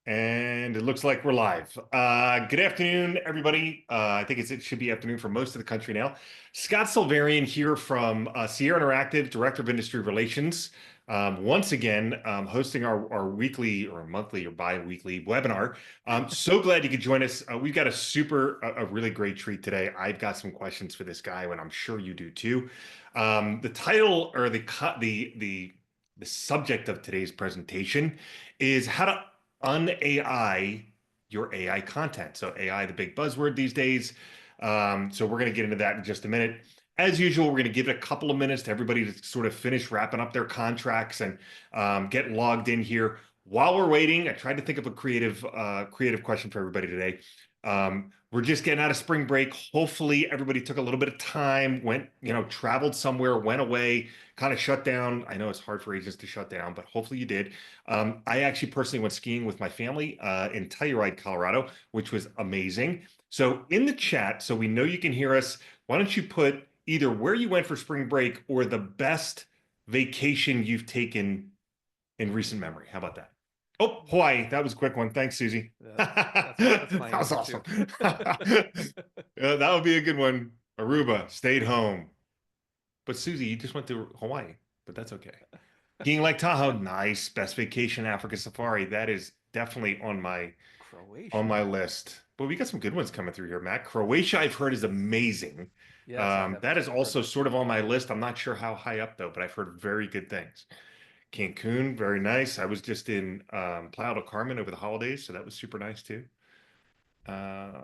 And it looks like we're live. Good afternoon, everybody. I think it should be afternoon for most of the country now. Scott Silverian here from Sierra Interactive, Director of Industry Relations. Once again, hosting our weekly or monthly or bi-weekly webinar. So glad you could join us. We've got a really great treat today. I've got some questions for this guy, and I'm sure you do too. The title or the subject of today's presentation is how to un-AI your AI content. So AI, the big buzzword these days. So we're going to get into that in just a minute. As usual, we're going to give it a couple of minutes to everybody to sort of finish wrapping up their contracts and get logged in here. While we're waiting, I tried to think of a creative question for everybody today. We're just getting out of spring break. Hopefully everybody took a little bit of time, traveled somewhere, went away, kind of shut down. I know it's hard for agents to shut down, but hopefully you did. I actually personally went skiing with my family in Telluride, Colorado, which was amazing. So in the chat, so we know you can hear us, why don't you put either where you went for spring break or the best vacation you've taken in recent memory. How about that? Oh, Hawaii. That was a quick one. Thanks, Susie. That's my That was answer, awesome. Yeah, that would be a good one. Aruba, stayed home. But Susie, you just went to Hawaii, but that's okay. Skiing Lake Tahoe, nice. Best vacation, Africa safari. That is definitely on my list. But we got some good ones coming through here, Matt. Croatia, I've heard is amazing. Yes, that is also sort of on my list. I'm not sure how high up though, but I've heard very good things. Cancun, very nice. I was just in Playa del Carmen over the holidays, so that was super nice too. How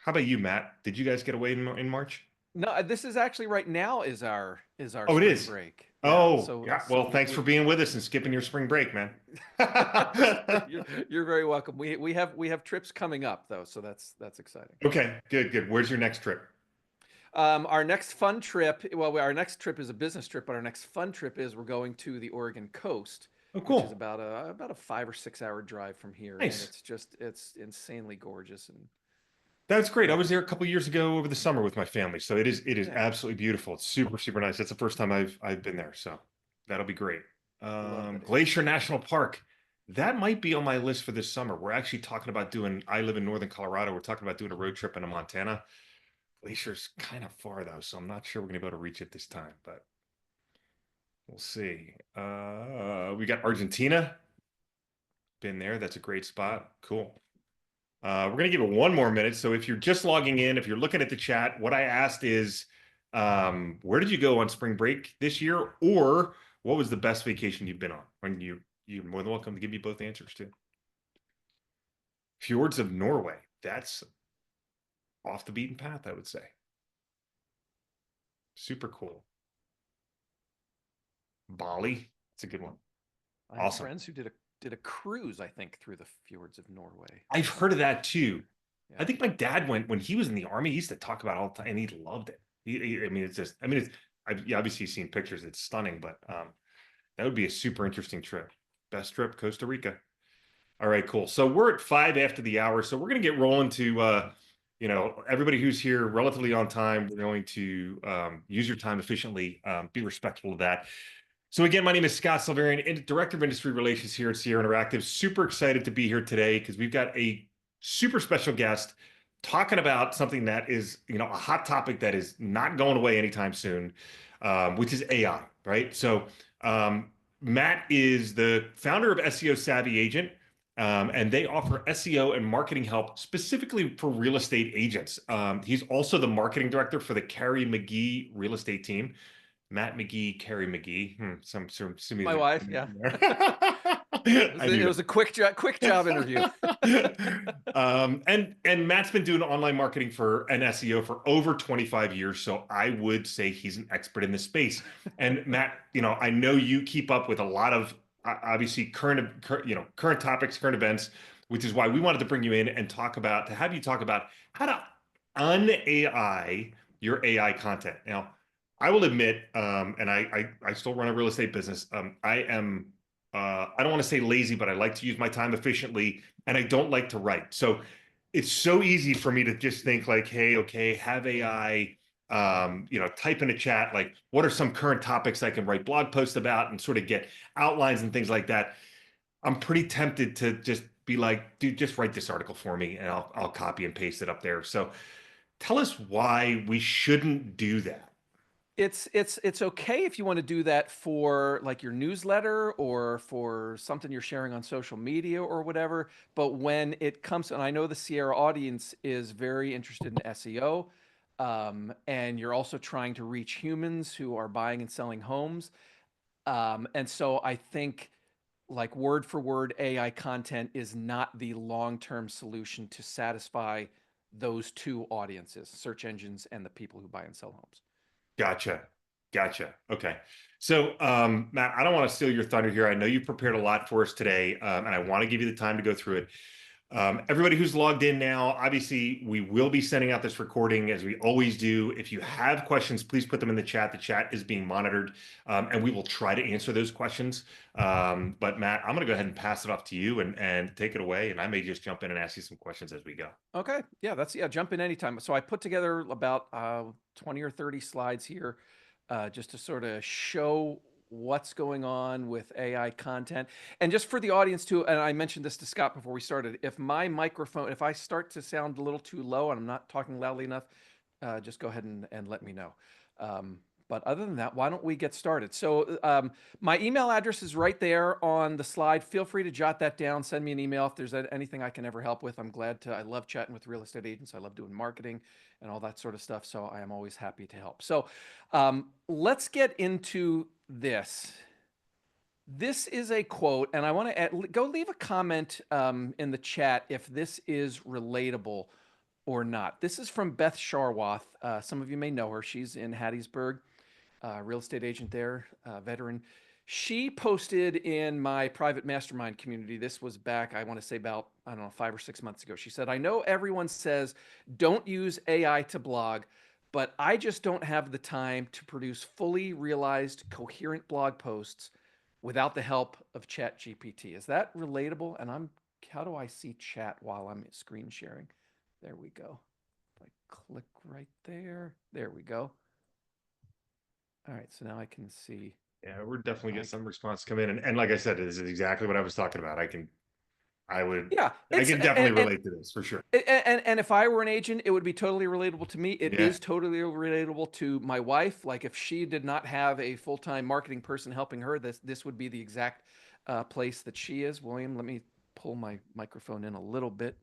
about you, Matt? Did you guys get away in March? No, this is actually right now is our Oh, it spring is. break. Oh, So yeah. Well, thanks for being with us and skipping your spring break, man. you're very welcome. We have trips coming up though, so that's exciting. Okay, good. Where's your next trip? Our next fun trip, well, our next trip is a business trip, but our next fun trip is we're going to the Oregon coast, Oh, which is cool. about a 5 or 6 hour drive from here, and Nice. it's insanely gorgeous and That's great. I yeah, was there a couple years ago over the summer with my family, so it is yeah, absolutely beautiful. It's super nice. That's the first time I've been there, so that'll be great. love it. Glacier National Park, that might be on my list for this summer. We're actually talking about doing. I live in northern Colorado. We're talking about doing a road trip into Montana. Glacier's kind of far though, so I'm not sure we're gonna be able to reach it this time, but we'll see. We got Argentina. Been there. That's a great spot. Cool. We're going to give it one more minute. So if you're just logging in, if you're looking at the chat, what I asked is, where did you go on spring break this year? Or what was the best vacation you've been on? When you're more than welcome to give me both answers too. Fjords of Norway. That's off the beaten path, I would say. Super cool. Bali. That's a good one. I have Awesome. friends who did a cruise, I think, through the fjords of Norway. I've heard of that too. Yeah. I think my dad went when he was in the army. He used to talk about it all the time, and he loved it. I mean, it's just. I mean, it's. I've obviously seen pictures. It's stunning, but that would be a super interesting trip. Best trip, Costa Rica. All right, cool. So we're at 5 after the hour, so we're gonna get rolling to. Everybody who's here relatively on time. We're going to use your time efficiently. Be respectful of that. So again, my name is Scott Silverian, Director of Industry Relations here at Sierra Interactive. Super excited to be here today because we've got a super special guest talking about something that is, a hot topic that is not going away anytime soon, which is AI, right? So Matt is the founder of SEO Savvy Agent, and they offer SEO and marketing help specifically for real estate agents. He's also the marketing director for the Carrie McGee real estate team. Matt McGee, Carrie McGee. My wife, yeah. It was a quick job interview. And Matt's been doing online marketing for an SEO for over 25 years, so I would say he's an expert in this space. And Matt, I know you keep up with a lot of obviously current topics, current events, which is why we wanted to bring you in and have you talk about how to un-AI your AI content. Now, I will admit, and I still run a real estate business. I don't want to say lazy, but I like to use my time efficiently, and I don't like to write. So it's so easy for me to just think like, hey, okay, have AI, type in a chat, like, what are some current topics I can write blog posts about and sort of get outlines and things like that. I'm pretty tempted to just be like, dude, just write this article for me and I'll copy and paste it up there. So tell us why we shouldn't do that. It's okay if you want to do that for like your newsletter or for something you're sharing on social media or whatever. But when it comes, and I know the Sierra audience is very interested in SEO, and you're also trying to reach humans who are buying and selling homes. And so I think like word for word AI content is not the long-term solution to satisfy those two audiences, search engines and the people who buy and sell homes. Gotcha. Gotcha. Okay. So, Matt, I don't want to steal your thunder here. I know you prepared a lot for us today, and I want to give you the time to go through it. Everybody who's logged in now, obviously, we will be sending out this recording as we always do. If you have questions, please put them in the chat. The chat is being monitored, and we will try to answer those questions. But Matt, I'm going to go ahead and pass it off to you and take it away. And I may just jump in and ask you some questions as we go. Okay. Yeah, yeah, jump in anytime. So I put together about 20 or 30 slides here just to sort of show what's going on with AI content. And just for the audience too, and I mentioned this to Scott before we started, if my microphone, if I start to sound a little too low and I'm not talking loudly enough, just go ahead and let me know. But other than that, why don't we get started? So my email address is right there on the slide. Feel free to jot that down. Send me an email if there's anything I can ever help with. I'm glad to. I love chatting with real estate agents. I love doing marketing and all that sort of stuff. So I am always happy to help. So let's get into this. This is a quote, and I want to go leave a comment in the chat if this is relatable or not. This is from Beth Sharwath. Some of you may know her. She's in Hattiesburg, real estate agent there, veteran. She posted in my private mastermind community. This was back, I want to say about, I don't know, 5 or 6 months ago. She said, I know everyone says don't use AI to blog, but I just don't have the time to produce fully realized, coherent blog posts without the help of Chat GPT. Is that relatable? And how do I see chat while I'm screen sharing? There we go. If I click right there, there we go. All right, so now I can see. Yeah, we're definitely getting Mike. some response come in, and like I said, this is exactly what I was talking about. I would, Yeah, I it's can definitely relate to this for sure. and if I were an agent, it would be totally relatable to me. It Yeah, is totally relatable to my wife. Like if she did not have a full-time marketing person helping her, this would be the exact place that she is. William, let me pull my microphone in a little bit,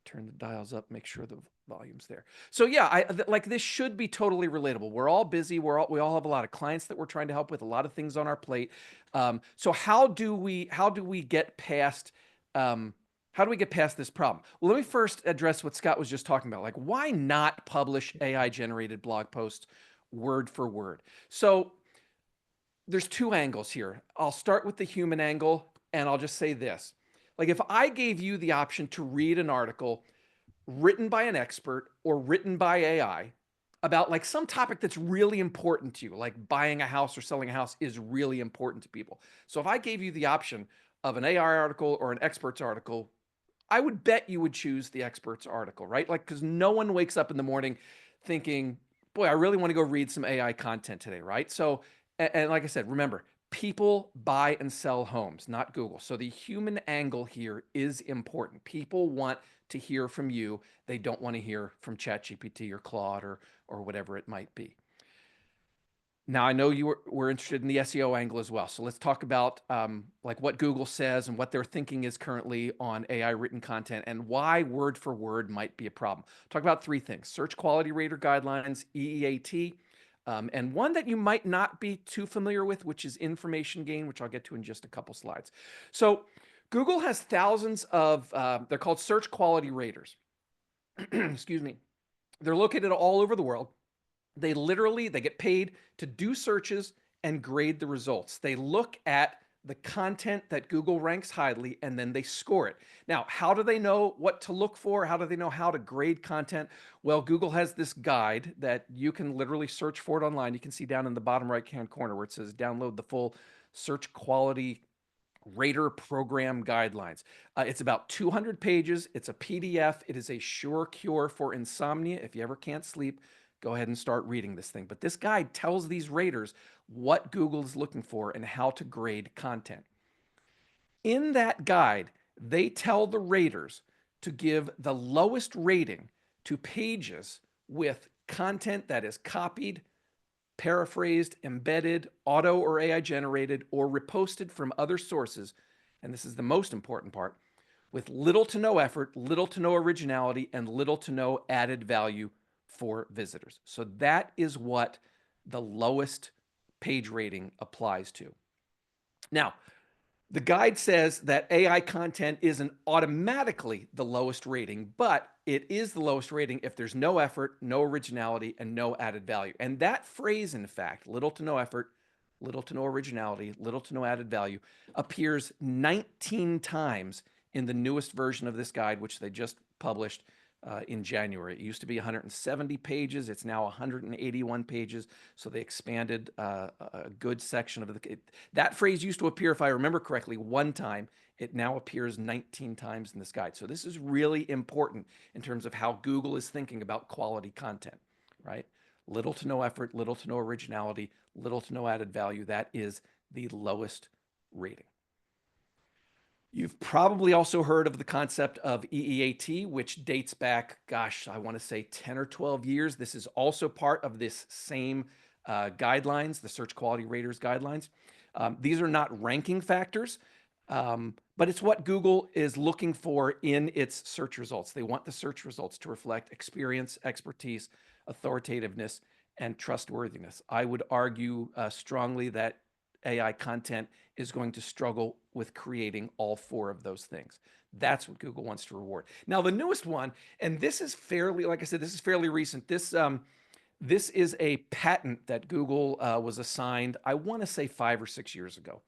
turn the dials up, make sure the volume's there. So yeah, like this should be totally relatable. We're all busy. We all have a lot of clients that we're trying to help with, a lot of things on our plate. So how do we get past how do we get past this problem? Well, let me first address what Scott was just talking about. Like, why not publish AI generated blog posts word for word? So there's two angles here. I'll start with the human angle, and I'll just say this. Like, if I gave you the option to read an article written by an expert or written by AI about like some topic that's really important to you, like buying a house or selling a house is really important to people. So if I gave you the option of an AI article or an expert's article, I would bet you would choose the expert's article, right? Like, because no one wakes up in the morning thinking, boy, I really want to go read some AI content today, right? So, and like I said, remember, people buy and sell homes, not Google. So the human angle here is important. People want to hear from you. They don't want to hear from ChatGPT or Claude or whatever it might be. Now, I know you were interested in the SEO angle as well. So let's talk about like what Google says and what their thinking is currently on AI written content and why word for word might be a problem. Talk about three things: search quality rater guidelines, EEAT, and one that you might not be too familiar with, which is information gain, which I'll get to in just a couple slides. So Google has thousands of, they're called search quality raters. Excuse me. They're located all over the world. They get paid to do searches and grade the results. They look at the content that Google ranks highly and then they score it. Now, how do they know what to look for? How do they know how to grade content? Well, Google has this guide that you can literally search for it online. You can see down in the bottom right-hand corner where it says download the full search quality rater program guidelines. It's about 200 pages. It's a PDF. It is a sure cure for insomnia. If you ever can't sleep, go ahead and start reading this thing. But this guide tells these raters what Google is looking for and how to grade content. In that guide, they tell the raters to give the lowest rating to pages with content that is copied, paraphrased, embedded, auto or AI generated, or reposted from other sources. And this is the most important part, with little to no effort, little to no originality, and little to no added value for visitors. So that is what the lowest page rating applies to. Now, the guide says that AI content isn't automatically the lowest rating, but it is the lowest rating if there's no effort, no originality, and no added value. And that phrase, in fact, little to no effort, little to no originality, little to no added value, appears 19 times in the newest version of this guide, which they just published in January. It used to be 170 pages. It's now 181 pages. So they expanded a good section of that phrase used to appear, if I remember correctly, one time. It now appears 19 times in this guide. So this is really important in terms of how Google is thinking about quality content, right? Little to no effort, little to no originality, little to no added value. That is the lowest rating. You've probably also heard of the concept of EEAT, which dates back, gosh, I want to say 10 or 12 years. This is also part of this same guidelines, the Search Quality Raters guidelines. These are not ranking factors, but it's what Google is looking for in its search results. They want the search results to reflect experience, expertise, authoritativeness, and trustworthiness. I would argue strongly that AI content is going to struggle with creating all four of those things. That's what Google wants to reward. Now, the newest one, and this is fairly, like I said, this is fairly recent. This is a patent that Google was assigned, I want to say 5 or 6 years ago.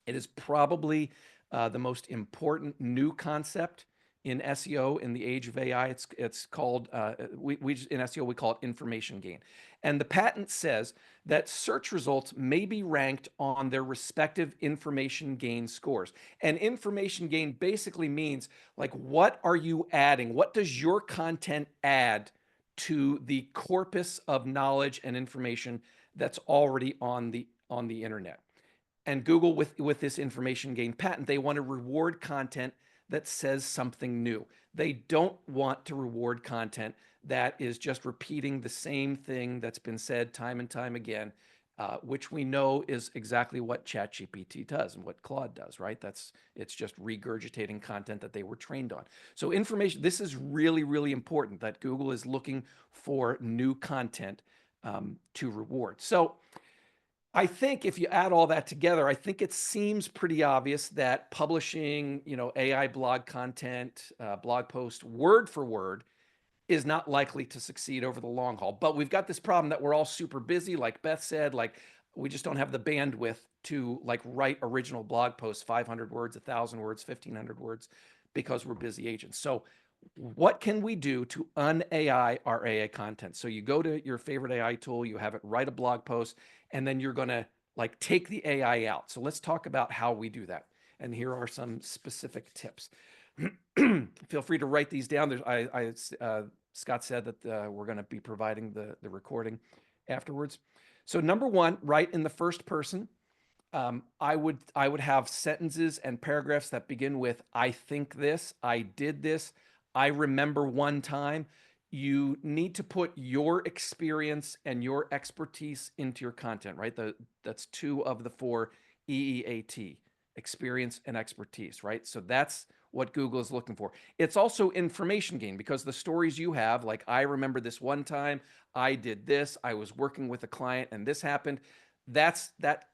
It is probably the most important new concept in SEO in the age of AI. It's called, in SEO, we call it information gain. And the patent says that search results may be ranked on their respective information gain scores. And information gain basically means, like, what are you adding? What does your content add to the corpus of knowledge and information that's already on the internet? And Google, with this information gain patent, they want to reward content that says something new. They don't want to reward content that is just repeating the same thing that's been said time and time again, which we know is exactly what ChatGPT does and what Claude does, right? It's just regurgitating content that they were trained on. So this is really, really important that Google is looking for new content to reward. So I think if you add all that together, I think it seems pretty obvious that publishing, AI blog content, blog post word for word is not likely to succeed over the long haul. But we've got this problem that we're all super busy, like Beth said, like we just don't have the bandwidth to write original blog posts, 500 words, 1,000 words, 1,500 words, because we're busy agents. So what can we do to un-AI our AI content? So you go to your favorite AI tool, you have it write a blog post, and then you're going to take the AI out. So let's talk about how we do that. And here are some specific tips. Feel free to write these down. Scott said that we're going to be providing the recording afterwards. So number one, write in the first person. I would have sentences and paragraphs that begin with "I think this," "I did this," "I remember one time." You need to put your experience and your expertise into your content, right? That's 2 of the 4 EEAT, experience and expertise, right? So that's what Google is looking for. It's also information gain, because the stories you have, like, "I remember this one time, I did this, I was working with a client and this happened," that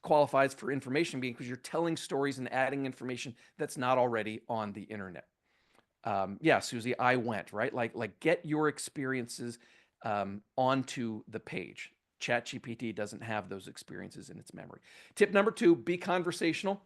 qualifies for information gain, because you're telling stories and adding information that's not already on the internet. Yeah, Susie, I went, right? Like get your experiences onto the page. ChatGPT doesn't have those experiences in its memory. Tip number 2, be conversational.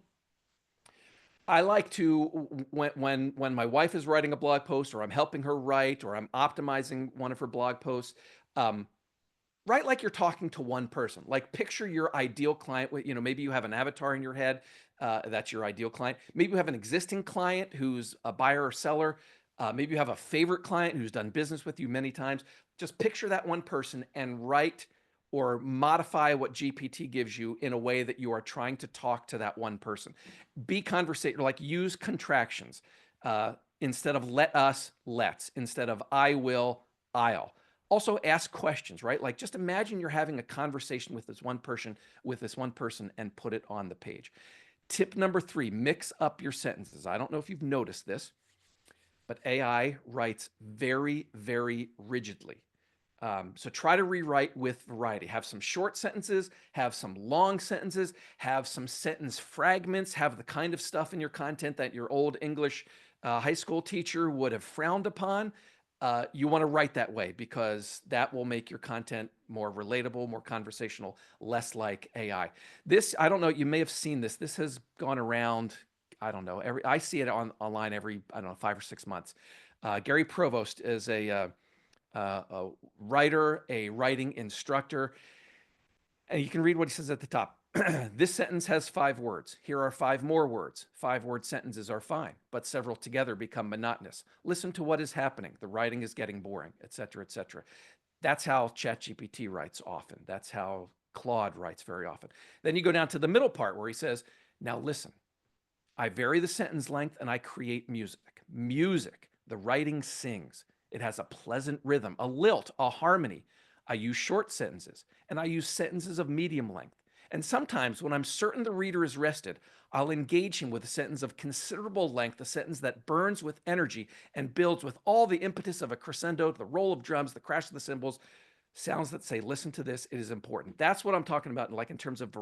I like to, when my wife is writing a blog post, or I'm helping her write, or I'm optimizing one of her blog posts, write like you're talking to one person. Like, picture your ideal client. Maybe you have an avatar in your head. That's your ideal client. Maybe you have an existing client who's a buyer or seller. Maybe you have a favorite client who's done business with you many times. Just picture that one person and write or modify what GPT gives you in a way that you are trying to talk to that one person. Be conversational, like use contractions instead of let us, let's, instead of I will, I'll. Also ask questions, right? Like just imagine you're having a conversation with this one person and put it on the page. Tip number 3, mix up your sentences. I don't know if you've noticed this, but AI writes very, very rigidly. So try to rewrite with variety. Have some short sentences, have some long sentences, have some sentence fragments, have the kind of stuff in your content that your old English high school teacher would have frowned upon. You want to write that way because that will make your content more relatable, more conversational, less like AI. This, I don't know, you may have seen this. This has gone around, I don't know, I see it online every, I don't know, 5 or 6 months. Gary Provost is a writer, a writing instructor. And you can read what he says at the top. This sentence has 5 words. Here are 5 more words. 5-word sentences are fine, but several together become monotonous. Listen to what is happening. The writing is getting boring, etc., etc. That's how ChatGPT writes often. That's how Claude writes very often. Then you go down to the middle part where he says, now listen, I vary the sentence length and I create music. Music, the writing sings. It has a pleasant rhythm, a lilt, a harmony. I use short sentences and I use sentences of medium length. And sometimes when I'm certain the reader is rested, I'll engage him with a sentence of considerable length, a sentence that burns with energy and builds with all the impetus of a crescendo, the roll of drums, the crash of the cymbals, sounds that say, listen to this, it is important. That's what I'm talking about, like in terms of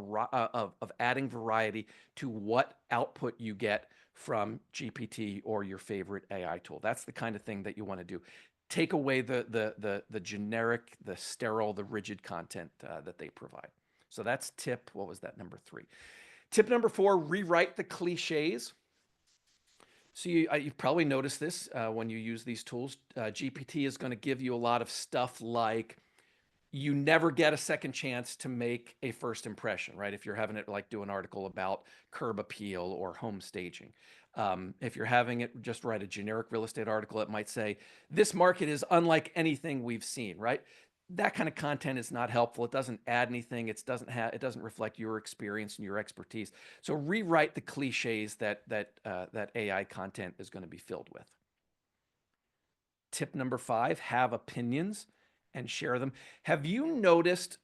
adding variety to what output you get from GPT or your favorite AI tool. That's the kind of thing that you want to do. Take away the generic, the sterile, the rigid content that they provide. So that's tip, what was that, number 3. Tip number 4, rewrite the cliches. So you've probably noticed this when you use these tools. GPT is going to give you a lot of stuff like, you never get a second chance to make a first impression, right? If you're having it like do an article about curb appeal or home staging. If you're having it just write a generic real estate article, it might say, this market is unlike anything we've seen, right? That kind of content is not helpful. It doesn't add anything. It doesn't reflect your experience and your expertise. So rewrite the cliches that AI content is going to be filled with. Tip number 5, have opinions and share them. Have you noticed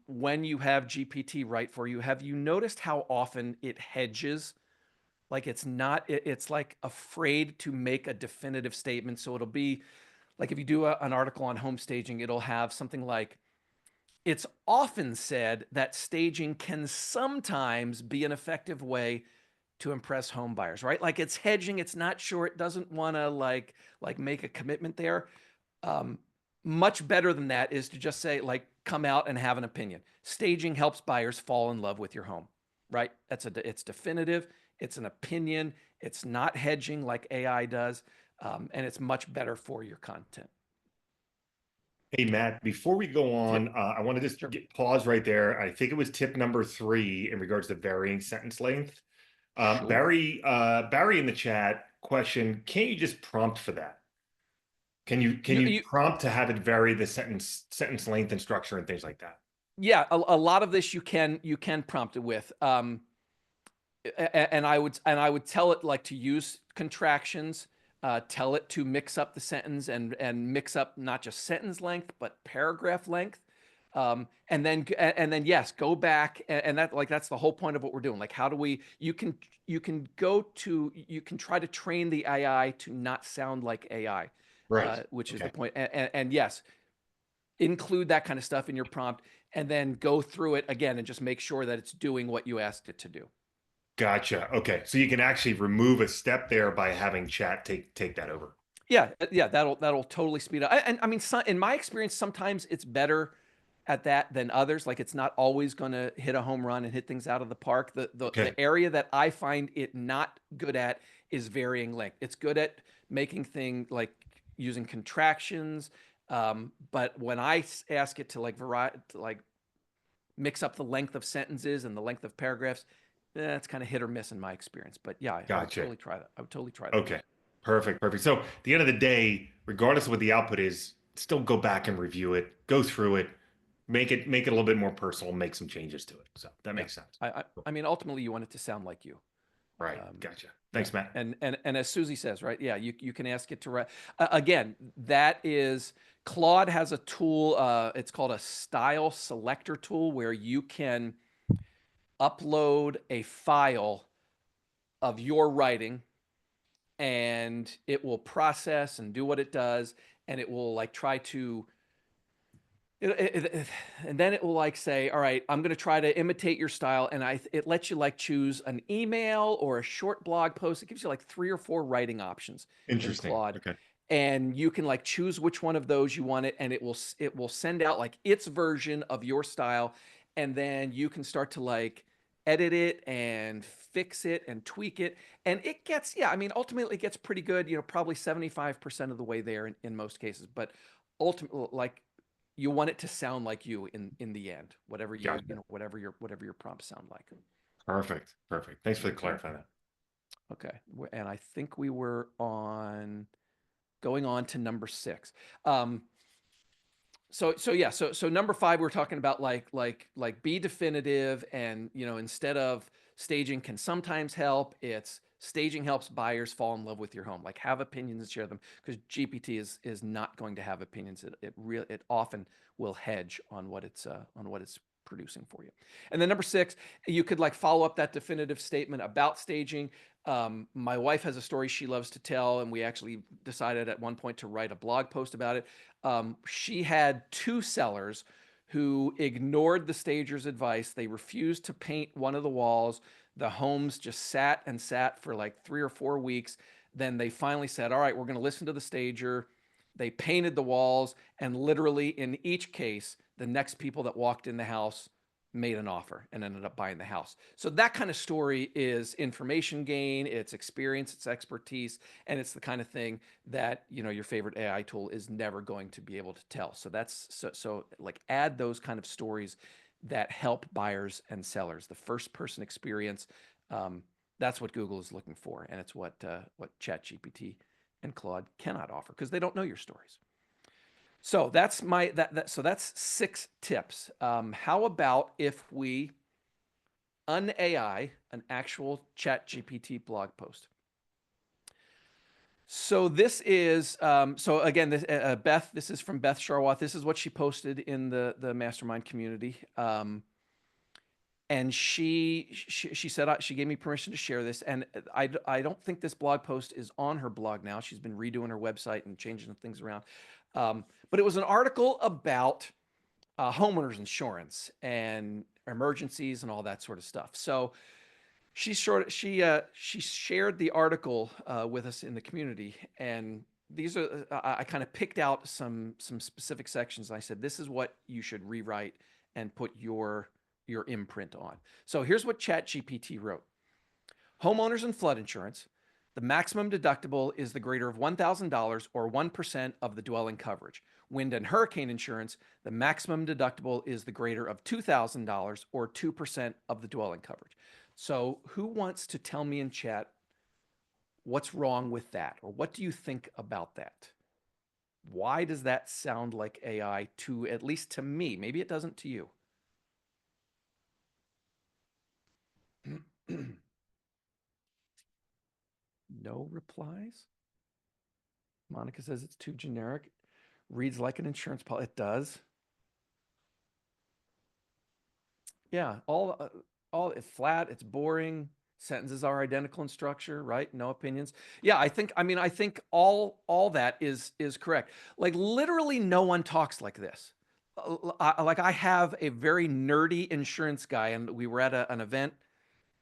when you have GPT write for you, have you noticed how often it hedges? Like it's like afraid to make a definitive statement. So it'll be like if you do an article on home staging, it'll have something like, it's often said that staging can sometimes be an effective way to impress home buyers, right? Like it's hedging, it's not sure, it doesn't want to like make a commitment there. Much better than that is to just say, like, come out and have an opinion. Staging helps buyers fall in love with your home, right? It's definitive. It's an opinion. It's not hedging like AI does, and it's much better for your content. Hey, Matt, before we go on, Tip, I want to just sure. pause right there. I think it was tip number 3 in regards to varying sentence length. Sure. Barry in the chat question, can't you just prompt for that? Can You, you you, prompt to have it vary the sentence length and structure and things like that? yeah, a lot of this you can prompt it with. And I would tell it like to use contractions, tell it to mix up the sentence and mix up not just sentence length but paragraph length, and then yes, go back and that's the whole point of what we're doing. Like how do we you can try to train the AI to not sound like AI, Right. which is the Okay. point. And yes, include that kind of stuff in your prompt, and then go through it again and just make sure that it's doing what you asked it to do. Gotcha. Okay. So you can actually remove a step there by having chat take that over. Yeah, yeah, that'll totally speed up. And I mean, in my experience, sometimes it's better at that than others. Like it's not always going to hit a home run and hit things out of the park. Okay. The area that I find it not good at is varying length. It's good at making things like using contractions, but when I ask it to like mix up the length of sentences and the length of paragraphs, it's kind of hit or miss in my experience. But yeah, I would Gotcha. totally try that. I would totally try that. Okay. Perfect. Perfect. So at the end of the day, regardless of what the output is, still go back and review it, go through it, make it a little bit more personal, make some changes to it. So that Yeah. makes sense. I mean, ultimately, you want it to sound like you. Right. Um, Gotcha. yeah. Thanks, Matt. And as Susie says, right? Yeah, you can ask it to write. Again, that is Claude has a tool. It's called a style selector tool where you can upload a file of your writing and it will process and do what it does, and it will like try to and then it will like say, all right, I'm going to try to imitate your style. And it lets you like choose an email or a short blog post. It gives you like 3 or 4 writing options in Interesting. Claude. Okay. And you can like choose which one of those you want it. And it will send out like its version of your style. And then you can start to like edit it and fix it and tweak it. And it gets, yeah, I mean, ultimately it gets pretty good, probably 75% of the way there in most cases. But ultimately, like, you want it to sound like you in the end, whatever Gotcha. whatever your prompts sound like. Perfect. Perfect. Thanks for Okay. clarifying that. Okay. And I think we were going on to number 6. Um, so number 5, we're talking about like be definitive, and instead of staging can sometimes help, it's staging helps buyers fall in love with your home. Like, have opinions and share them, because GPT is not going to have opinions. It often will hedge on what it's producing for you. And then number 6, you could like follow up that definitive statement about staging. My wife has a story she loves to tell, and we actually decided at one point to write a blog post about it. She had 2 sellers who ignored the stager's advice. They refused to paint one of the walls. The homes just sat and sat for like 3 or 4 weeks. Then they finally said, all right, we're going to listen to the stager. They painted the walls, and literally in each case, the next people that walked in the house made an offer and ended up buying the house. So that kind of story is information gain, it's experience, it's expertise, and it's the kind of thing that your favorite AI tool is never going to be able to tell. So that's so like add those kind of stories that help buyers and sellers. The first person experience, that's what Google is looking for, and it's what ChatGPT and Claude cannot offer because they don't know your stories. So that's 6 tips. How about if we un-AI an actual ChatGPT blog post? So this is so again, Beth. This is from Beth Sharwath. This is what she posted in the mastermind community. And she said she gave me permission to share this, and I don't think this blog post is on her blog now. She's been redoing her website and changing things around. But it was an article about homeowners insurance and emergencies and all that sort of stuff. So she shared the article with us in the community, and these are I kind of picked out some specific sections. I said, this is what you should rewrite and put your imprint on. So here's what ChatGPT wrote. Homeowners and flood insurance, the maximum deductible is the greater of $1,000 or 1% of the dwelling coverage. Wind and hurricane insurance, the maximum deductible is the greater of $2,000 or 2% of the dwelling coverage. So who wants to tell me in chat what's wrong with that? Or what do you think about that? Why does that sound like AI to, at least to me? Maybe it doesn't to you. No replies? Monica says it's too generic. Reads like an insurance policy. It does. Yeah, all flat. It's boring. Sentences are identical in structure, right? No opinions. Yeah, I think all that is correct. Like literally, no one talks like this. Like I have a very nerdy insurance guy, and we were at an event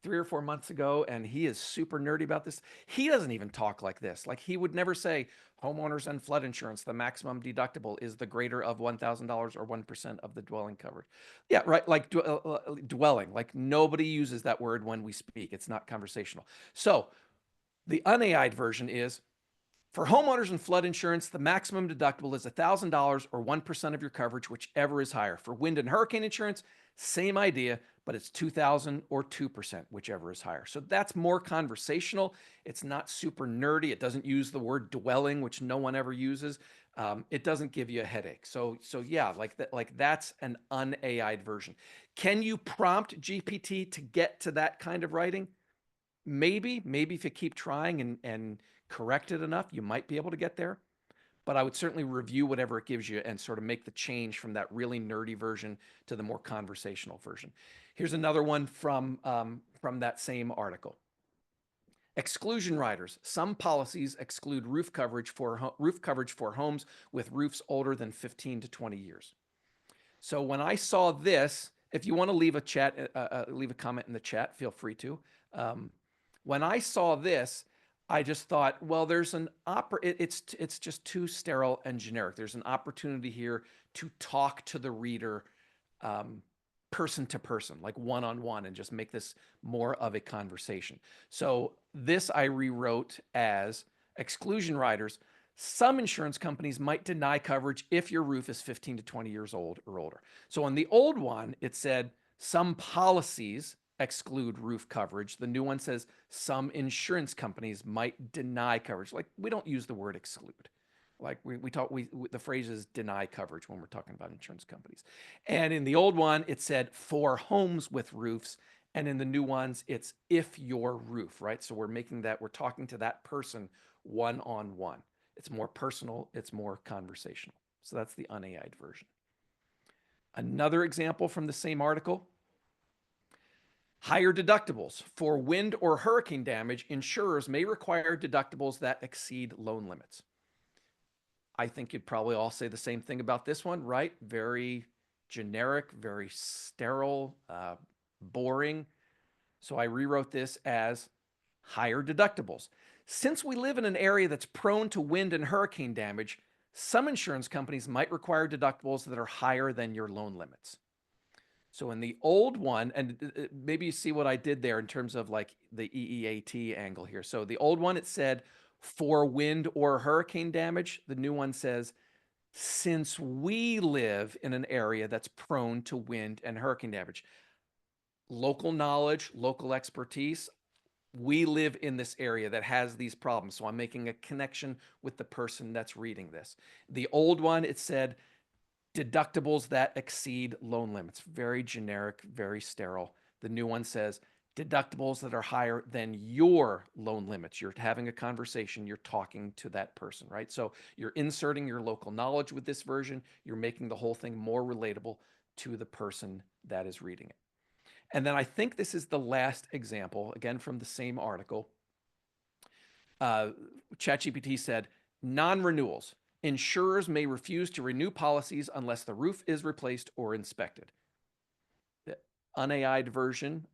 3 or 4 months ago, and he is super nerdy about this. He doesn't even talk like this. Like he would never say homeowners and flood insurance, the maximum deductible is the greater of $1,000 or 1% of the dwelling coverage. Yeah, right. Like dwelling, like nobody uses that word when we speak. It's not conversational. So the unAI'd version is for homeowners and flood insurance, the maximum deductible is $1,000 or 1% of your coverage, whichever is higher. For wind and hurricane insurance, same idea, but it's 2000 or 2%, whichever is higher. So that's more conversational. It's not super nerdy. It doesn't use the word dwelling, which no one ever uses. It doesn't give you a headache. So yeah, like that's an un-AI'd version. Can you prompt GPT to get to that kind of writing? Maybe if you keep trying and correct it enough, you might be able to get there. But I would certainly review whatever it gives you and sort of make the change from that really nerdy version to the more conversational version. Here's another one from that same article. Exclusion riders. Some policies exclude roof coverage for homes with roofs older than 15 to 20 years. So when I saw this, if you want to leave a comment in the chat, feel free to. When I saw this, I just thought, well, there's it's just too sterile and generic. There's an opportunity here to talk to the reader person to person, like one-on-one, and just make this more of a conversation. So this I rewrote as exclusion riders. Some insurance companies might deny coverage if your roof is 15 to 20 years old or older. So on the old one, it said some policies exclude roof coverage. The new one says some insurance companies might deny coverage. Like, we don't use the word exclude. Like the phrase is deny coverage when we're talking about insurance companies. And in the old one, it said for homes with roofs. And in the new ones, it's if your roof, right? So we're talking to that person one-on-one. It's more personal, it's more conversational. So that's the un-AI'd version. Another example from the same article. Higher deductibles. For wind or hurricane damage, insurers may require deductibles that exceed loan limits. I think you'd probably all say the same thing about this one, right? Very generic, very sterile, boring. So I rewrote this as higher deductibles. Since we live in an area that's prone to wind and hurricane damage, some insurance companies might require deductibles that are higher than your loan limits. So in the old one, and maybe you see what I did there in terms of like the EEAT angle here. So the old one, it said for wind or hurricane damage. The new one says, since we live in an area that's prone to wind and hurricane damage. Local knowledge, local expertise. We live in this area that has these problems. So I'm making a connection with the person that's reading this. The old one, it said deductibles that exceed loan limits. Very generic, very sterile. The new one says deductibles that are higher than your loan limits. You're having a conversation, you're talking to that person, right? So you're inserting your local knowledge with this version. You're making the whole thing more relatable to the person that is reading it. And then I think this is the last example, again from the same article. ChatGPT said, non-renewals. Insurers may refuse to renew policies unless the roof is replaced or inspected. The un-AI'd version,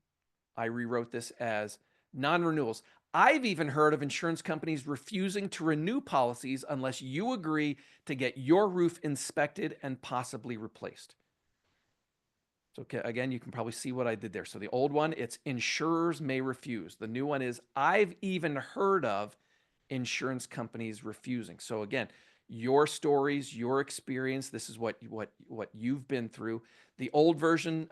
I rewrote this as non-renewals. I've even heard of insurance companies refusing to renew policies unless you agree to get your roof inspected and possibly replaced. So again, you can probably see what I did there. So the old one, it's insurers may refuse. The new one is I've even heard of insurance companies refusing. So again, your stories, your experience, this is what you've been through. The old version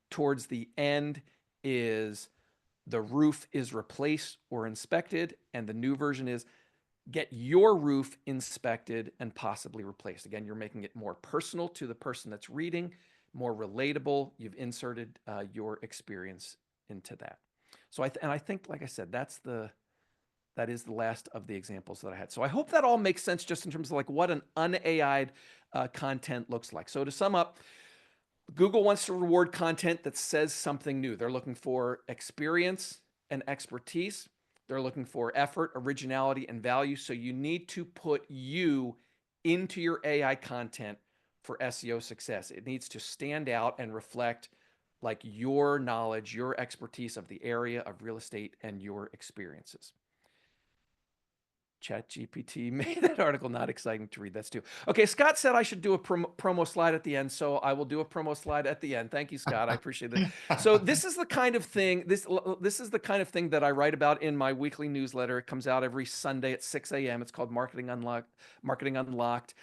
towards the end is the roof is replaced or inspected, and the new version is get your roof inspected and possibly replaced. Again, you're making it more personal to the person that's reading, more relatable. You've inserted your experience into that. So I think, like I said, that is the last of the examples that I had. So I hope that all makes sense just in terms of like what an un-AI'd content looks like. So to sum up, Google wants to reward content that says something new. They're looking for experience and expertise. They're looking for effort, originality, and value. So you need to put you into your AI content for SEO success. It needs to stand out and reflect like your knowledge, your expertise of the area of real estate and your experiences. ChatGPT made that article not exciting to read. That's too. Okay, Scott said I should do a promo slide at the end, so I will do a promo slide at the end. Thank you, Scott. I appreciate it. So this is the kind of thing. This is the kind of thing that I write about in my weekly newsletter. It comes out every Sunday at 6 a.m. It's called Marketing Unlocked. Marketing Unlocked.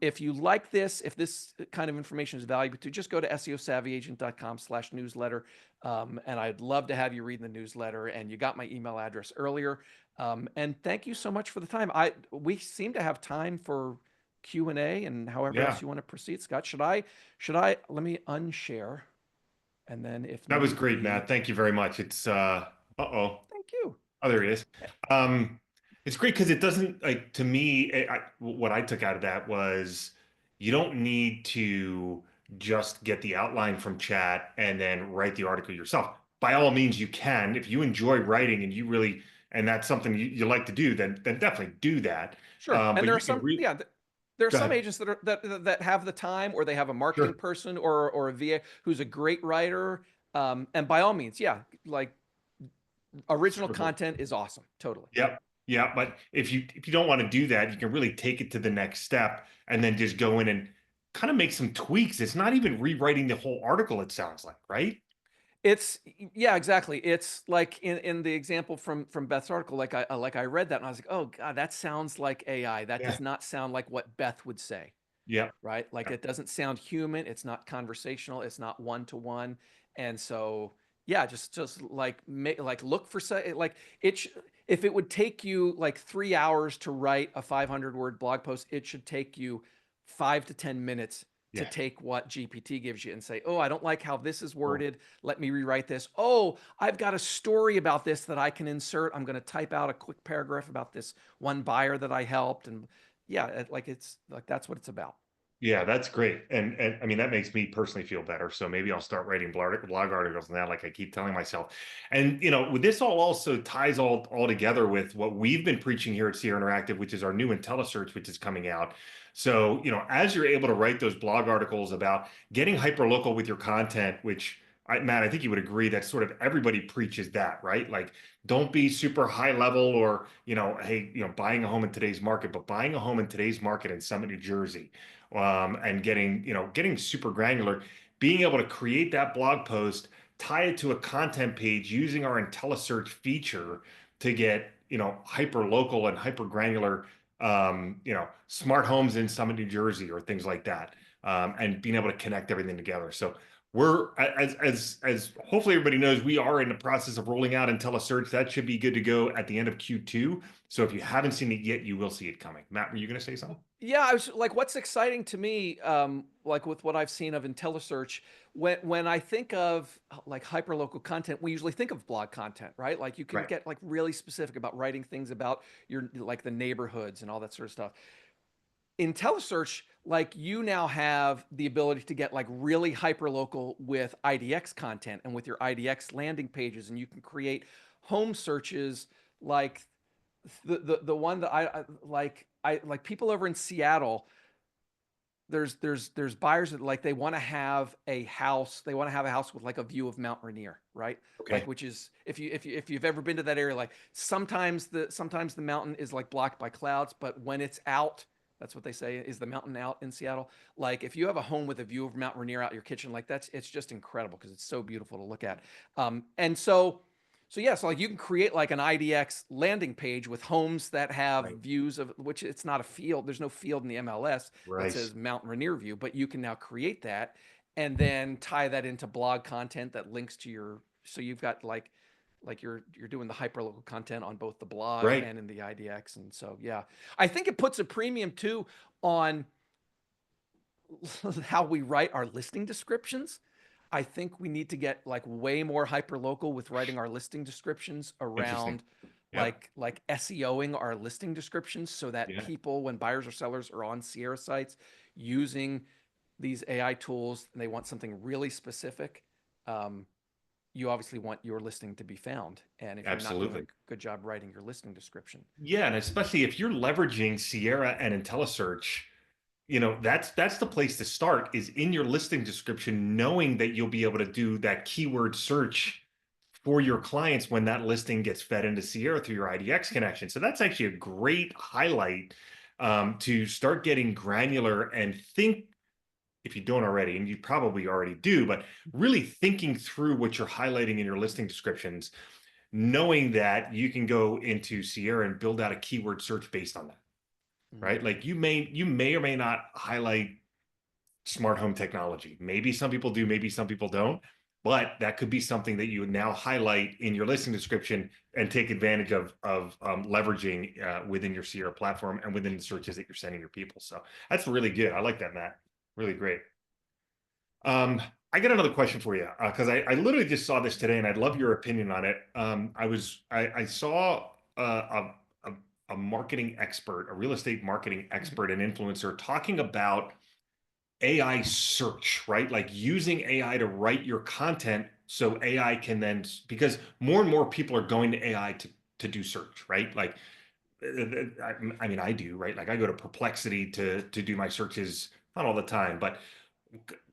If you like this, if this kind of information is valuable to, just go to SEOsavvyagent.com/newsletter. And I'd love to have you read the newsletter. And you got my email address earlier. And thank you so much for the time. We seem to have time for Q&A and however Yeah, else you want to proceed. Scott, let me unshare. And then if that was need great, be, Matt. Thank you very much. It's uh-oh. thank you. Oh, there he is. Um, it's great because it doesn't like to me. What I took out of that was you don't need to just get the outline from chat and then write the article yourself. By all means, you can if you enjoy writing and you really and that's something you like to do. Then definitely do that. Sure. And But there are you can some, yeah, there are go some ahead. agents that have the time, or they have a marketing Sure. person or a VA who's a great writer. And by all means, yeah, like original Super cool. content is awesome. Totally. Yep. Yeah, but if you don't want to do that, you can really take it to the next step and then just go in and kind of make some tweaks. It's not even rewriting the whole article, it sounds like, right? It's yeah, exactly. It's like in the example from Beth's article, like I read that and I was like, oh God, that sounds like AI. That Yeah. does not sound like what Beth would say, Yeah. right? Like Yeah. it doesn't sound human. It's not conversational. It's not one to one. And so yeah, just like like look for like it. If it would take you like 3 hours to write a 500-word blog post, it should take you 5 to 10 minutes to Yeah. take what GPT gives you and say, oh, I don't like how this is Cool. worded. Let me rewrite this. Oh, I've got a story about this that I can insert. I'm going to type out a quick paragraph about this one buyer that I helped. And yeah, like it's like that's what it's about. Yeah, that's great. And I mean, that makes me personally feel better. So maybe I'll start writing blog articles now, like I keep telling myself. And, with this all also ties all together with what we've been preaching here at Sierra Interactive, which is our new IntelliSearch, which is coming out. So, as you're able to write those blog articles about getting hyperlocal with your content, which Matt, I think you would agree that sort of everybody preaches that, right? Like, don't be super high level or, hey, buying a home in today's market, but buying a home in today's market in Summit, New Jersey and getting super granular, being able to create that blog post, tie it to a content page using our IntelliSearch feature to get hyper local and hyper granular smart homes in Summit, New Jersey, or things like that, and being able to connect everything together. So we're as hopefully everybody knows, we are in the process of rolling out IntelliSearch. That should be good to go at the end of Q2. So if you haven't seen it yet, you will see it coming. Matt, were you going to say something? Yeah, I was like, what's exciting to me, like with what I've seen of IntelliSearch, when I think of like hyperlocal content, we usually think of blog content, right? Like you can Right. get like really specific about writing things about your like the neighborhoods and all that sort of stuff. IntelliSearch, like you now have the ability to get like really hyperlocal with IDX content and with your IDX landing pages, and you can create home searches like the one that I like people over in Seattle. There's buyers that like they want to have a house. They want to have a house with like a view of Mount Rainier, right? Like Okay. which is if you've ever been to that area, like sometimes the mountain is like blocked by clouds, but when it's out, that's what they say is the mountain out in Seattle. Like if you have a home with a view of Mount Rainier out your kitchen, like it's just incredible because it's so beautiful to look at. And so yeah, so like you can create like an IDX landing page with homes that have Right. views of which it's not a field. There's no field in the MLS that Right. says Mount Rainier view, but you can now create that and then tie that into blog content that links to your. So you've got like you're doing the hyperlocal content on both the blog Right. and in the IDX, and so yeah, I think it puts a premium too on how we write our listing descriptions. I think we need to get like way more hyper local with writing our listing descriptions Interesting. around Yep. like SEOing our listing descriptions so that Yeah. people, when buyers or sellers are on Sierra sites using these AI tools and they want something really specific, you obviously want your listing to be found. And if you're not doing a Absolutely. good job writing your listing description, Yeah, and especially if you're leveraging Sierra and IntelliSearch, that's the place to start is in your listing description, knowing that you'll be able to do that keyword search for your clients when that listing gets fed into Sierra through your IDX connection. So that's actually a great highlight to start getting granular and think, if you don't already, and you probably already do, but really thinking through what you're highlighting in your listing descriptions, knowing that you can go into Sierra and build out a keyword search based on that, Mhm. right? Like you may or may not highlight smart home technology. Maybe some people do, maybe some people don't, but that could be something that you would now highlight in your listing description and take advantage of leveraging within your Sierra platform and within the searches that you're sending your people. So that's really good. I like that, Matt. Really great. Um, I got another question for you because I literally just saw this today and I'd love your opinion on it. I saw a, a marketing expert, a real estate marketing expert and influencer talking about AI search, right? Like using AI to write your content so AI can then, because more and more people are going to AI to do search, right? Like, I mean, I do, right? Like I go to Perplexity to do my searches, not all the time, but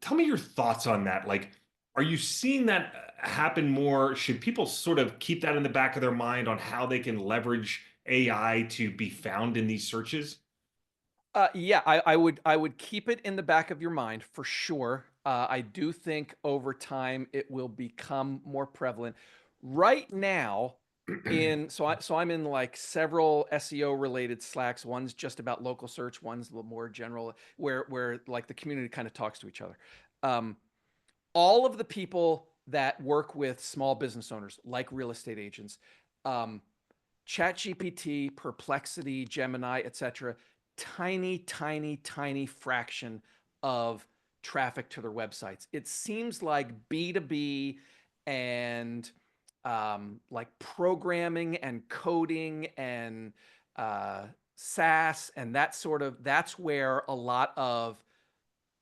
tell me your thoughts on that. Like, are you seeing that happen more? Should people sort of keep that in the back of their mind on how they can leverage AI to be found in these searches? Yeah, I would keep it in the back of your mind for sure. I do think over time it will become more prevalent. Right now, I'm in like several SEO related Slacks. One's just about local search. One's a little more general, where like the community kind of talks to each other. Um, all of the people that work with small business owners, like real estate agents, um, ChatGPT, Perplexity, Gemini, etc., tiny, tiny, tiny fraction of traffic to their websites. It seems like B2B and like programming and coding and SaaS and that's where a lot of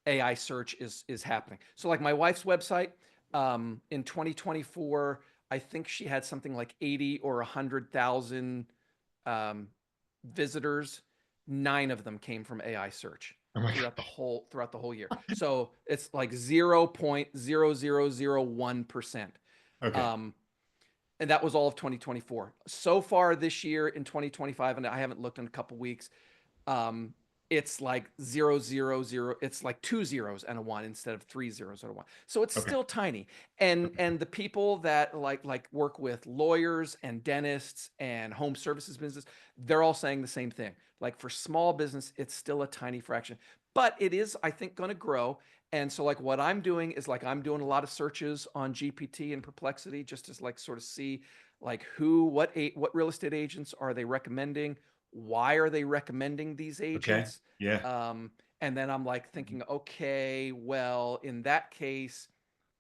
AI search is happening. So like my wife's website in 2024, I think she had something like 80 or 100,000 um, visitors. 9 of them came from AI search Oh my throughout the whole year. So it's like 0.0001%. God. Okay. Um, and that was all of 2024. So far this year in 2025, and I haven't looked in a couple weeks, um, it's like 000. It's like 2 zeros and a one instead of 3 zeros and a one. So it's Okay. still tiny. And Okay. and the people that like work with lawyers and dentists and home services business, they're all saying the same thing. Like for small business, it's still a tiny fraction, but it is, I think, going to grow. And so like what I'm doing is like I'm doing a lot of searches on GPT and Perplexity just to like sort of see like what real estate agents are they recommending, why are they recommending these Okay. agents? Yeah. Um, and then I'm like thinking, okay, well, in that case,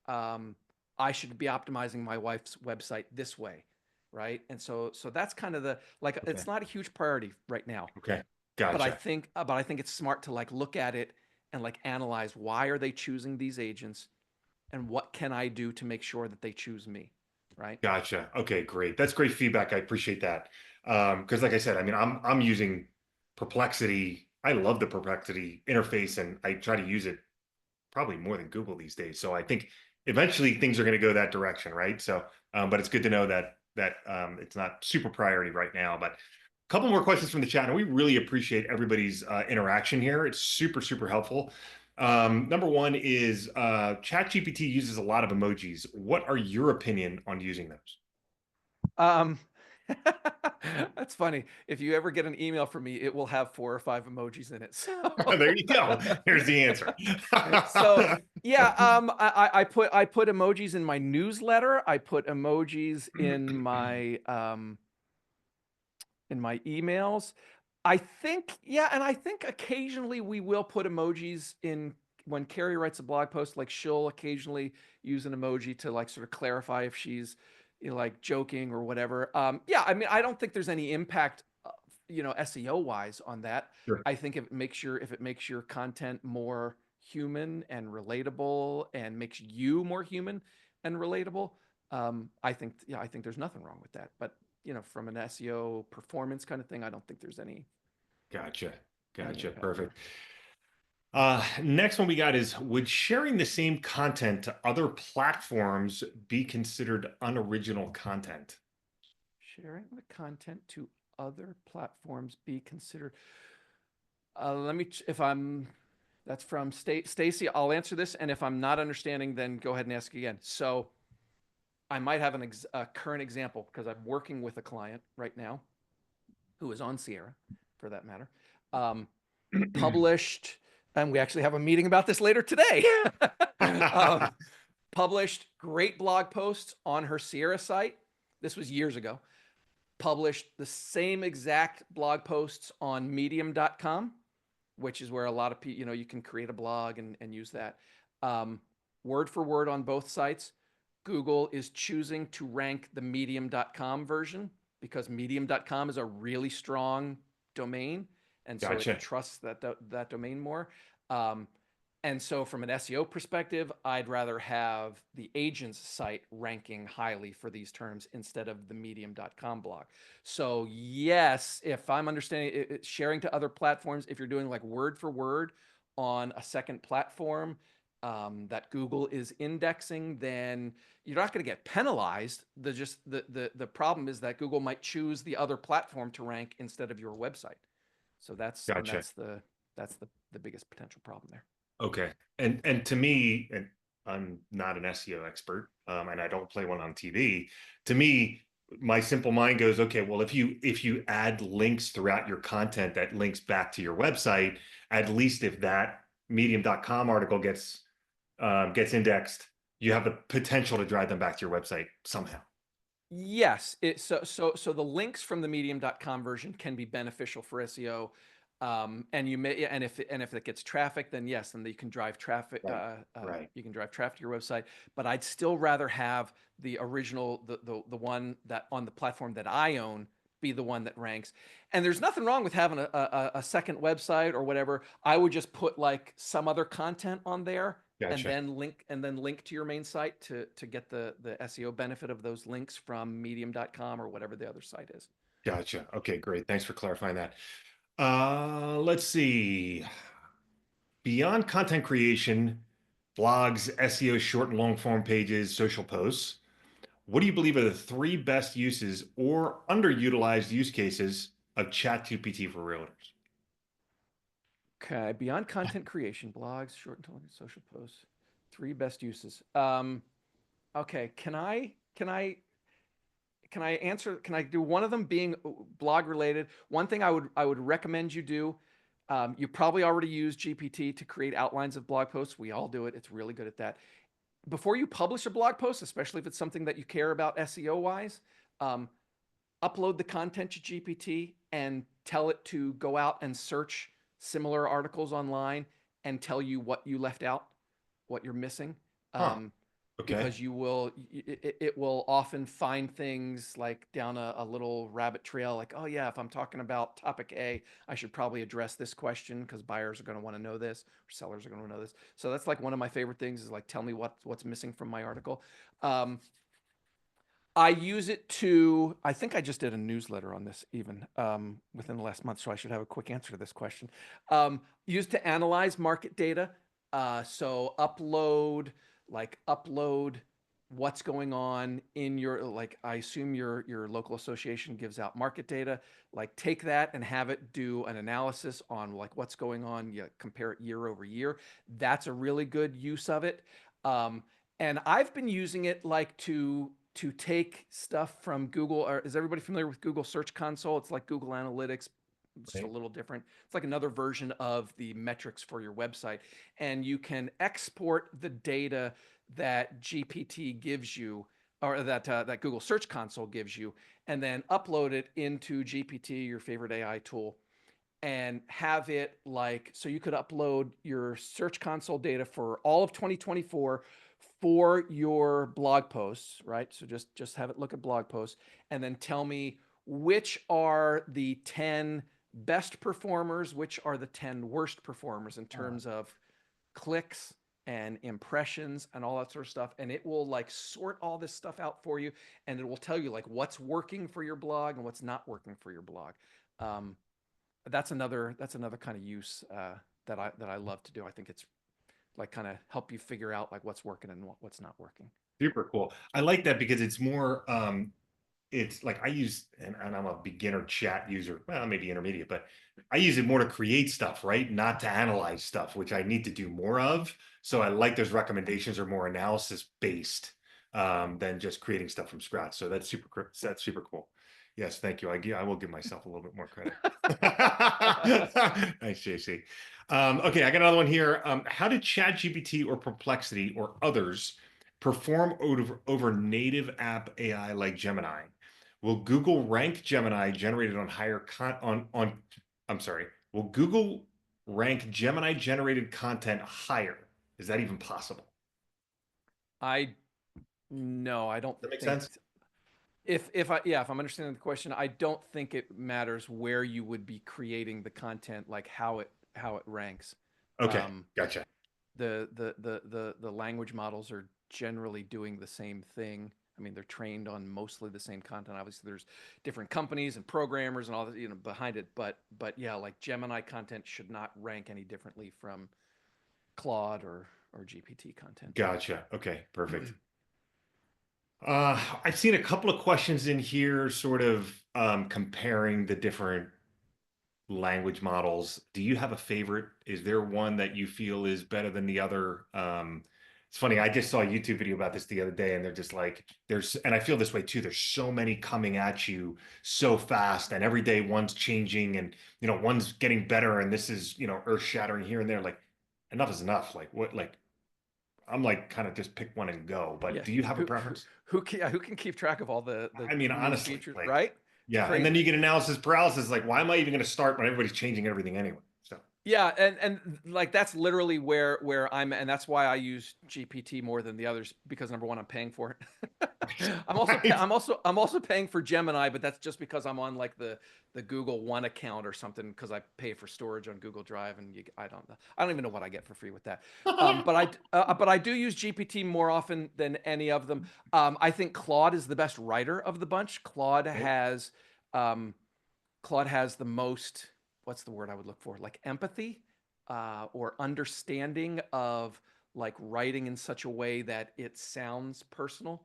um, I should be optimizing my wife's website this way, right? And so that's kind of the like Okay. it's not a huge priority right now, Okay. but I Gotcha. think but I think it's smart to like look at it and like analyze why are they choosing these agents and what can I do to make sure that they choose me, right? Gotcha. Okay, great. That's great feedback. I appreciate that. Because like I said, I mean, I'm using Perplexity. I love the Perplexity interface and I try to use it probably more than Google these days. So I think eventually things are going to go that direction, right? So, but it's good to know that it's not super priority right now. But a couple more questions from the chat, and we really appreciate everybody's interaction here. It's super, super helpful. Number one is ChatGPT uses a lot of emojis. What are your opinion on using those? Um, that's funny. If you ever get an email from me, it will have 4 or 5 emojis in it. So, There you go. Here's the answer. so yeah, I put emojis in my newsletter. I put emojis in my emails. I think, yeah, and I think occasionally we will put emojis in when Carrie writes a blog post, like she'll occasionally use an emoji to like sort of clarify if she's like joking or whatever. Yeah, I mean, I don't think there's any impact, SEO wise on that. Sure. I think if it makes your content more human and relatable and makes you more human and relatable, I think there's nothing wrong with that. But from an SEO performance kind of thing, I don't think there's any Gotcha. Gotcha. impact there. Perfect. Next one we got is, would sharing the same content to other platforms be considered unoriginal content? Sharing the content to other platforms be considered. If I'm, that's from Stacy. I'll answer this, and if I'm not understanding, then go ahead and ask again. So I might have a current example because I'm working with a client right now who is on Sierra, for that matter. Um, Published, and we actually have a meeting about this later today. um, Published great blog posts on her Sierra site. This was years ago. Published the same exact blog posts on medium.com, which is where a lot of people, you can create a blog and use that. Um, Word for word on both sites. Google is choosing to rank the medium.com version because medium.com is a really strong domain. And so it Gotcha. trusts that domain more. Um, and so from an SEO perspective, I'd rather have the agent's site ranking highly for these terms instead of the medium.com blog. So yes, if I'm understanding it, sharing to other platforms, if you're doing like word for word on a second platform that Google is indexing, then you're not going to get penalized. The problem is that Google might choose the other platform to rank instead of your website. So Gotcha. that's the biggest potential problem there. Okay. And to me, and I'm not an SEO expert, and I don't play one on TV. To me, my simple mind goes, okay, well, if you add links throughout your content that links back to your website, at least if that medium.com article gets indexed, you have the potential to drive them back to your website somehow. Yes, so the links from the medium.com version can be beneficial for SEO. And you may, and if it gets traffic, then yes, then you can drive traffic. Right. Right. You can drive traffic to your website. But I'd still rather have the original, the one that on the platform that I own, be the one that ranks. And there's nothing wrong with having a second website or whatever. I would just put like some other content on there Gotcha. and then link to your main site to get the SEO benefit of those links from medium.com or whatever the other site is. Gotcha. Okay, great. Thanks for clarifying that. Let's see. Beyond content creation, blogs, SEO, short and long form pages, social posts, what do you believe are the three best uses or underutilized use cases of ChatGPT for realtors? Okay, beyond content creation, blogs, short and social posts, three best uses. Okay, can I answer? Can I do one of them being blog related? One thing I would recommend you do. You probably already use GPT to create outlines of blog posts. We all do it. It's really good at that. Before you publish a blog post, especially if it's something that you care about SEO wise, um, upload the content to GPT and tell it to go out and search similar articles online and tell you what you left out, what you're missing. Huh. Um, Okay. because it will often find things like down a little rabbit trail, like, oh yeah, if I'm talking about topic A, I should probably address this question because buyers are going to want to know this or sellers are going to know this. So that's like one of my favorite things is like, tell me what's missing from my article. I use it to, I think I just did a newsletter on this even within the last month, so I should have a quick answer to this question. Used to analyze market data. So upload what's going on in your, like, I assume your local association gives out market data. Like take that and have it do an analysis on like what's going on. You compare it year over year. That's a really good use of it. Um, and I've been using it like to take stuff from Google. Or is everybody familiar with Google Search Console? It's like Google Analytics, just a Right. little different. It's like another version of the metrics for your website. And you can export the data that GPT gives you, or that Google Search Console gives you, and then upload it into GPT, your favorite AI tool, and have it like, so you could upload your Search Console data for all of 2024 for your blog posts, right? So just have it look at blog posts and then tell me which are the 10 best performers, which are the 10 worst performers in Uh, terms of clicks and impressions and all that sort of stuff. And it will like sort all this stuff out for you, and it will tell you like what's working for your blog and what's not working for your blog. Um, that's another kind of use. that I love to do. I think it's like kind of help you figure out like what's working and what's not working. Super cool. I like that because it's more it's like I use and I'm a beginner chat user, well, maybe intermediate, but I use it more to create stuff, right? Not to analyze stuff, which I need to do more of. So I like those recommendations are more analysis based than just creating stuff from scratch. So that's super cool. Yes, thank you. I will give myself a little bit more credit. Nice, JC. Okay, I got another one here. How did ChatGPT or Perplexity or others perform over native app AI like Gemini? Will Google rank Gemini generated on higher on I'm sorry. Will Google rank Gemini generated content higher? Is that even possible? I No, I don't Does that make think sense? if I'm understanding the question, I don't think it matters where you would be creating the content, like how it ranks. Okay, Um, gotcha. the language models are generally doing the same thing. I mean, they're trained on mostly the same content. Obviously, there's different companies and programmers and all that, behind it. But yeah, like Gemini content should not rank any differently from Claude or GPT content. Gotcha. Okay, perfect. I've seen a couple of questions in here, sort of comparing the different language models. Do you have a favorite? Is there one that you feel is better than the other? It's funny, I just saw a YouTube video about this the other day, and they're just like, and I feel this way too. There's so many coming at you so fast, and every day one's changing, and one's getting better, and this is earth shattering here and there. Like, enough is enough. Like, what? Like, I'm like, kind of just pick one and go. But Yeah, do you have a preference? who can keep track of all the I mean, new honestly, features, like, right? It's yeah. And then you crazy. get analysis paralysis. Like, why am I even going to start when everybody's changing everything anyway? So. Yeah, and like that's literally where I'm, and that's why I use GPT more than the others because number one, I'm paying for it. Right. I'm also paying for Gemini, but that's just because I'm on like the Google One account or something because I pay for storage on Google Drive, and I don't even know what I get for free with that. But I do use GPT more often than any of them. I think Claude is the best writer of the bunch. Um, Claude has the most, what's the word I would look for? Like empathy or understanding of like writing in such a way that it sounds personal.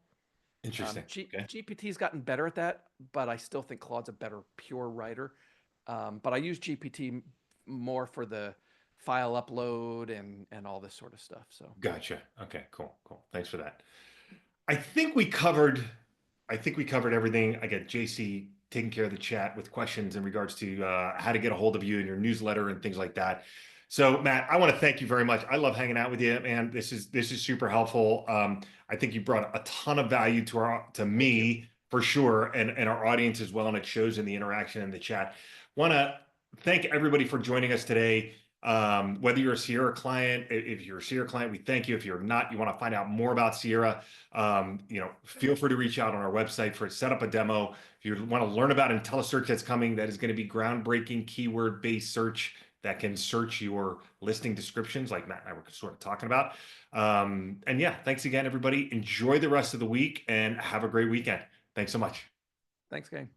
Interesting. Okay. GPT's gotten better at that, but I still think Claude's a better pure writer. But I use GPT more for the file upload and all this sort of stuff. So Gotcha. Okay, cool, cool. Thanks for that. I think we covered I think we covered everything. I got JC taking care of the chat with questions in regards to how to get a hold of you and your newsletter and things like that. So, Matt, I want to thank you very much. I love hanging out with you, man. This is super helpful. I think you brought a ton of value to thank you. me for sure, and our audience as well, and it shows in the interaction in the chat. Want to thank everybody for joining us today. Whether you're a Sierra client, if you're a Sierra client, we thank you. If you're not, you want to find out more about Sierra, feel free to reach out on our website for set up a demo. If you want to learn about IntelliSearch that's coming, that is going to be groundbreaking keyword-based search that can search your listing descriptions, like Matt and I were sort of talking about. And yeah, thanks again, everybody. Enjoy the rest of the week and have a great weekend. Thanks so much. Thanks, gang.